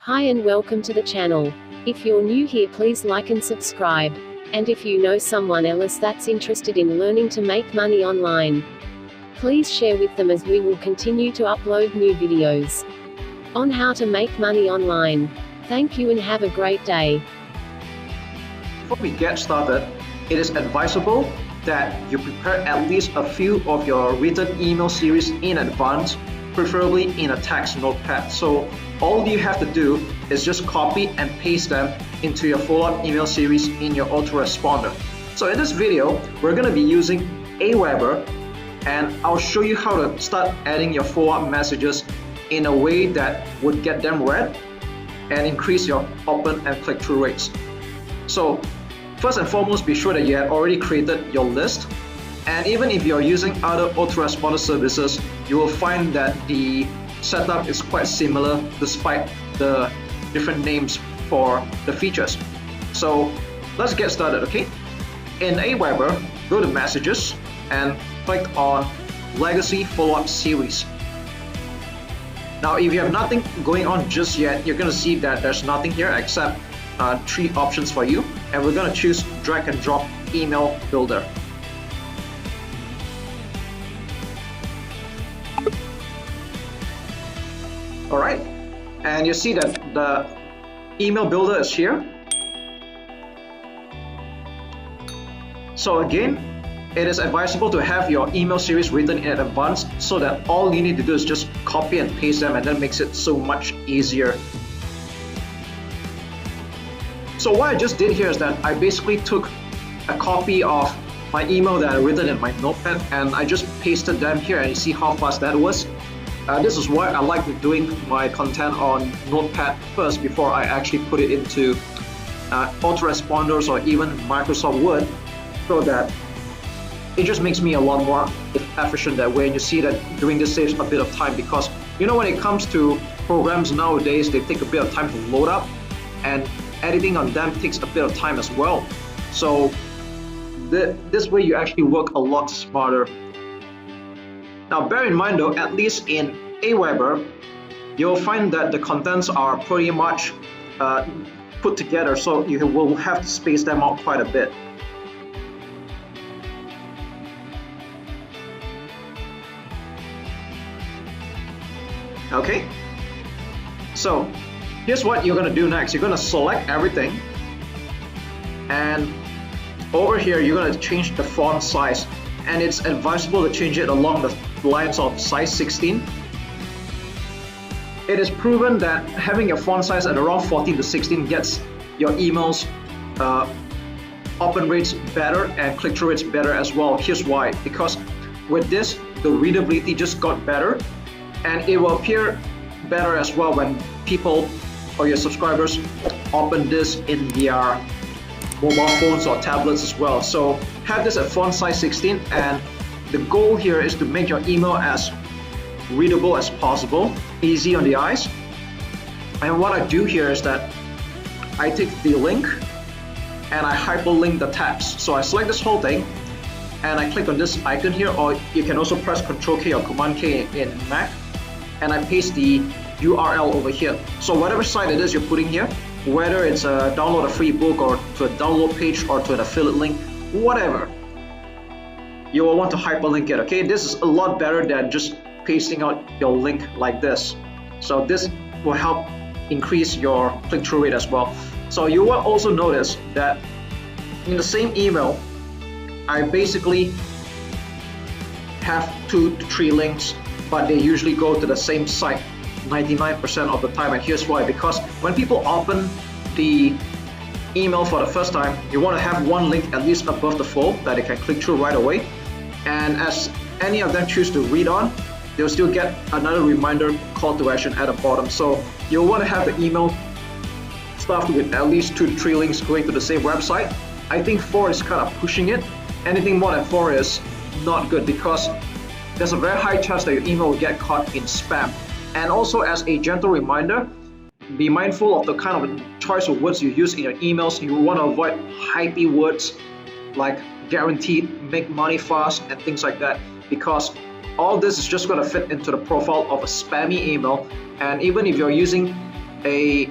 Hi and welcome to the channel. If you're new here, please like and subscribe. And if you know someone else that's interested in learning to make money online, please share with them, as we will continue to upload new videos on how to make money online. Thank you and have a great day. Before we get started, it is advisable that you prepare at least a few of your written email series in advance, preferably in a text notepad. So all you have to do is just copy and paste them into your follow-up email series in your autoresponder. So in this video, we're going to be using Aweber, and I'll show you how to start adding your follow-up messages in a way that would get them read and increase your open and click-through rates. So first and foremost, be sure that you have already created your list. And even if you're using other autoresponder services, you will find that the setup is quite similar despite the different names for the features. So let's get started, okay? In Aweber, go to Messages and click on Legacy Follow-up Series. Now, if you have nothing going on just yet, you're going to see that there's nothing here except three options for you, and we're going to choose Drag and Drop Email Builder. Alright, and you see that the email builder is here. So again, it is advisable to have your email series written in advance, so that all you need to do is just copy and paste them, and that makes it so much easier. So what I just did here is that I basically took a copy of my email that I written in my notepad, and I just pasted them here, and you see how fast that was. This is why I like doing my content on Notepad first before I actually put it into autoresponders or even Microsoft Word, so that it just makes me a lot more efficient that way. And you see that doing this saves a bit of time, because you know, when it comes to programs nowadays, they take a bit of time to load up, and editing on them takes a bit of time as well. So this way you actually work a lot smarter. Now bear in mind though, at least in Aweber, you'll find that the contents are pretty much put together, so you will have to space them out quite a bit. Okay, so here's what you're going to do next. You're going to select everything, and over here you're going to change the font size, and it's advisable to change it along the lines of size 16. It is proven that having your font size at around 14 to 16 gets your emails open rates better and click-through rates better as well. Here's why: because with this, the readability just got better, and it will appear better as well when people or your subscribers open this in their mobile phones or tablets as well. So have this at font size 16, and the goal here is to make your email as readable as possible, easy on the eyes. And what I do here is that I take the link and I hyperlink the tabs. So I select this whole thing and I click on this icon here, or you can also press Ctrl K or Command K in Mac, and I paste the URL over here. So whatever site it is you're putting here, whether it's a download a free book or to a download page or to an affiliate link, whatever, you will want to hyperlink it, okay? This is a lot better than just pasting out your link like this. So this will help increase your click-through rate as well. So you will also notice that in the same email, I basically have 2 to 3 links, but they usually go to the same site 99% of the time. And here's why: because when people open the email for the first time, you want to have one link at least above the fold that they can click through right away, and as any of them choose to read on, they'll still get another reminder call to action at the bottom. So you'll want to have the email stuffed with at least 2 to 3 links going to the same website. I think 4 is kind of pushing it. Anything more than 4 is not good, because there's a very high chance that your email will get caught in spam. And also, as a gentle reminder, be mindful of the kind of choice of words you use in your emails. You want to avoid hypey words like guaranteed, make money fast, and things like that, because all this is just going to fit into the profile of a spammy email. And even if you're using a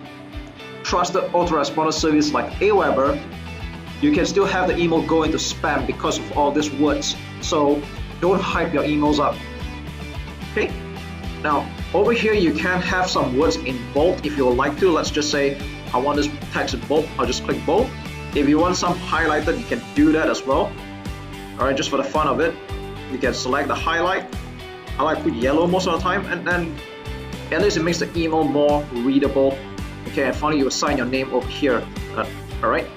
trusted autoresponder service like Aweber, you can still have the email go into spam because of all these words. So don't hype your emails up. Okay, now over here you can have some words in bold if you would like to. Let's just say I want this text in bold, I'll just click bold. If you want some highlighted, you can do that as well. Alright, just for the fun of it, you can select the highlight. I like to put yellow most of the time, and then at least it makes the email more readable. Okay, and finally you assign your name over here. Alright.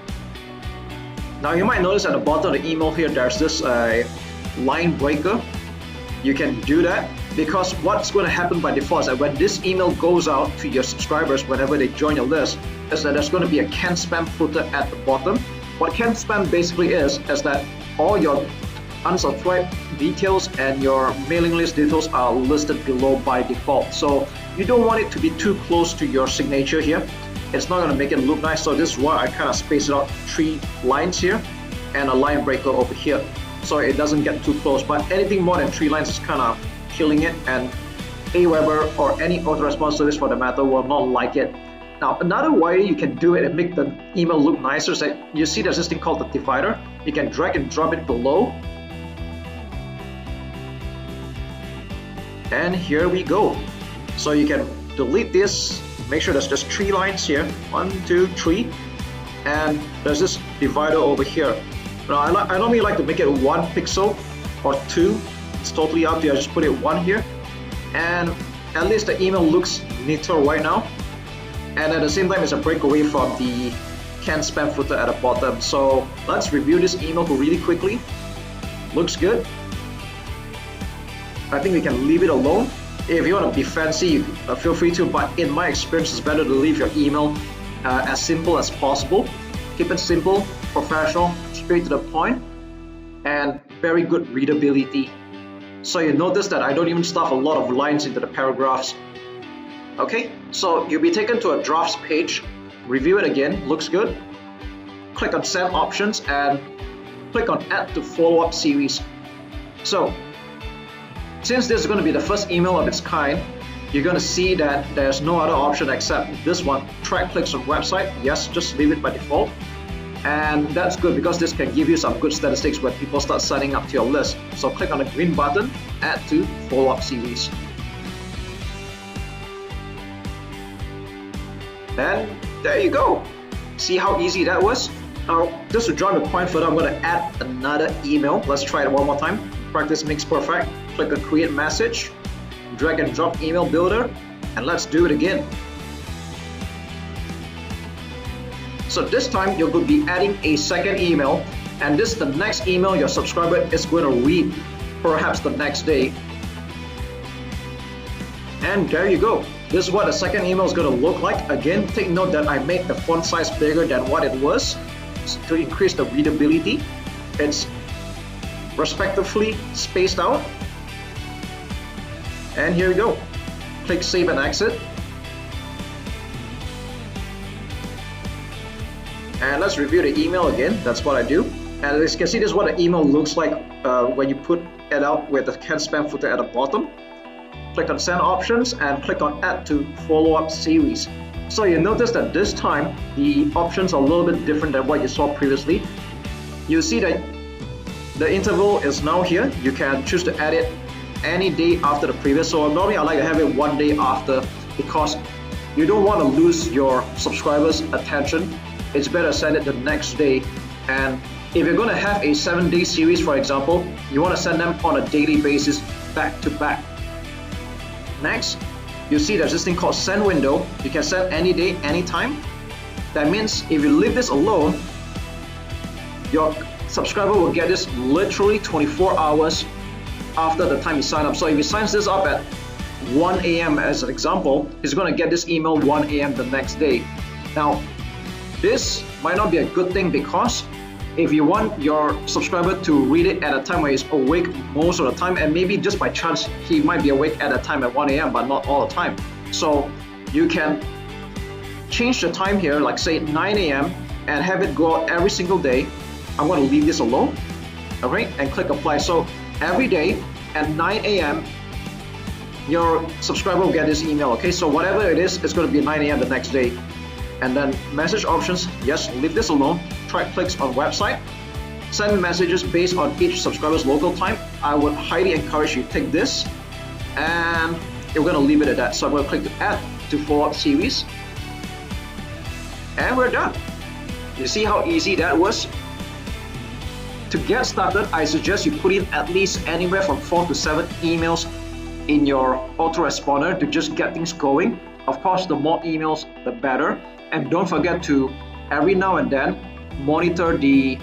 Now you might notice at the bottom of the email here, there's this line breaker. You can do that because what's going to happen by default is that when this email goes out to your subscribers whenever they join your list, is that there's going to be a canned spam footer at the bottom. What canned spam basically is that all your unsubscribed details and your mailing list details are listed below by default. So you don't want it to be too close to your signature here. It's not going to make it look nice. So this is why I kind of space it out 3 lines here and a line breaker over here, so it doesn't get too close. But anything more than 3 lines is kind of killing it, and Aweber or any autoresponder service for the matter will not like it. Now another way you can do it and make the email look nicer is that you see there's this thing called the divider. You can drag and drop it below, and here we go. So you can delete this, make sure there's just 3 lines here, 1, 2, 3, and there's this divider over here. Now I normally like to make it 1 pixel or 2, it's totally up to you. I just put it 1 here, and at least the email looks neater right now, and at the same time it's a breakaway from the canned spam footer at the bottom. So let's review this email really quickly. Looks good. I think we can leave it alone. If you want to be fancy, feel free to, but in my experience it's better to leave your email as simple as possible. Keep it simple, professional, straight to the point, and very good readability. So you notice that I don't even stuff a lot of lines into the paragraphs. Okay, so you'll be taken to a drafts page, review it again, looks good. Click on send options and click on add to follow-up series. So since this is going to be the first email of its kind, you're going to see that there's no other option except this one, track clicks on website. Yes, just leave it by default. And that's good because this can give you some good statistics when people start signing up to your list. So click on the green button, add to follow-up series. And there you go. See how easy that was? Now, just to drive the point further, I'm going to add another email. Let's try it one more time. Practice makes perfect. Click on create message, drag and drop email builder, and let's do it again. So this time you're going to be adding a second email, and this is the next email your subscriber is going to read, perhaps the next day. And there you go. This is what the second email is going to look like. Again, take note that I made the font size bigger than what it was to increase the readability. It's respectively spaced out. And here we go. Click save and exit. And let's review the email again. That's what I do. And as you can see, this is what the email looks like when you put it out with the canned spam footer at the bottom. Click on send options and click on add to follow-up series. So you notice that this time the options are a little bit different than what you saw previously. You see that the interval is now here. You can choose to add it any day after the previous. So normally I like to have it 1 day after, because you don't want to lose your subscribers' attention. It's better send it the next day. And if you're going to have a 7-day series, for example, you want to send them on a daily basis, back to back. Next, you see there's this thing called send window. You can send any day, anytime. That means if you leave this alone, your subscriber will get this literally 24 hours after the time you sign up. So if he signs this up at 1 a.m. as an example, he's going to get this email 1 a.m. the next day. Now, this might not be a good thing, because if you want your subscriber to read it at a time where he's awake most of the time, and maybe just by chance he might be awake at a time at 1 a.m. but not all the time. So you can change the time here, like say 9 a.m. and have it go out every single day. I'm going to leave this alone, okay, and click apply. So every day at 9 a.m. your subscriber will get this email. Okay, so whatever it is, it's going to be 9 a.m. the next day. And then message options, yes, leave this alone. Track clicks on website. Send messages based on each subscriber's local time. I would highly encourage you to take this, and you're going to leave it at that. So I'm going to click to add to follow-up series, and we're done. You see how easy that was? To get started, I suggest you put in at least anywhere from 4 to 7 emails in your autoresponder to just get things going. Of course, the more emails, the better. And don't forget to, every now and then, monitor the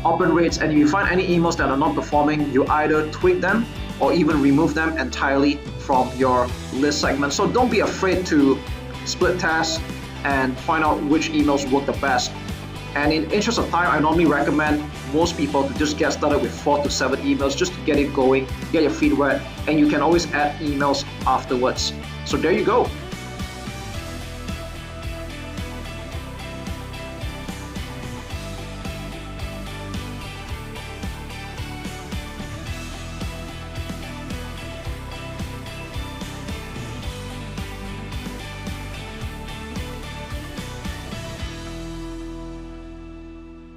open rates. And if you find any emails that are not performing, you either tweak them or even remove them entirely from your list segment. So don't be afraid to split tasks and find out which emails work the best. And in interest of time, I normally recommend most people to just get started with 4 to 7 emails just to get it going, get your feet wet, and you can always add emails afterwards. So there you go.